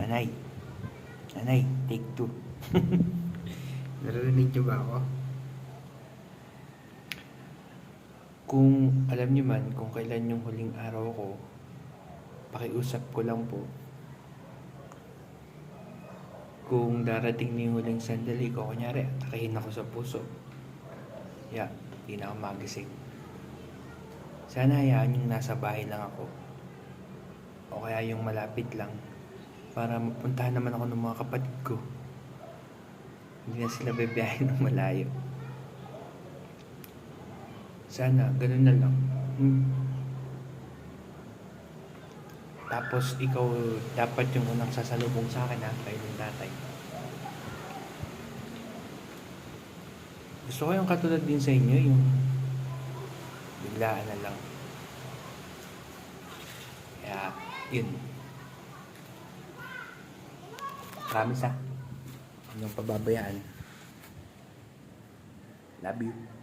Nanay. Nanay, take two. Narinig niyo ba ako? Kung alam niyo man kung kailan yung huling araw ko, pakiusap ko lang po. Kung darating na yung huling sandali ko, kunyari, atakihin ako sa puso. Di na ako magising. Sana hayaan yung nasa bahay lang ako. O kaya yung malapit lang. Para mapuntahan naman ako ng mga kapatid ko. Hindi na sila bebiyahin ng malayo. Sana, ganun na lang. Tapos ikaw dapat yung unang sasalubong sa akin, kayo ng tatay. Gusto ko yung katulad din sa inyo, yung biglaan na lang. Kaya, yun. Promise ha. Huwag niyong pababayaan. Love you.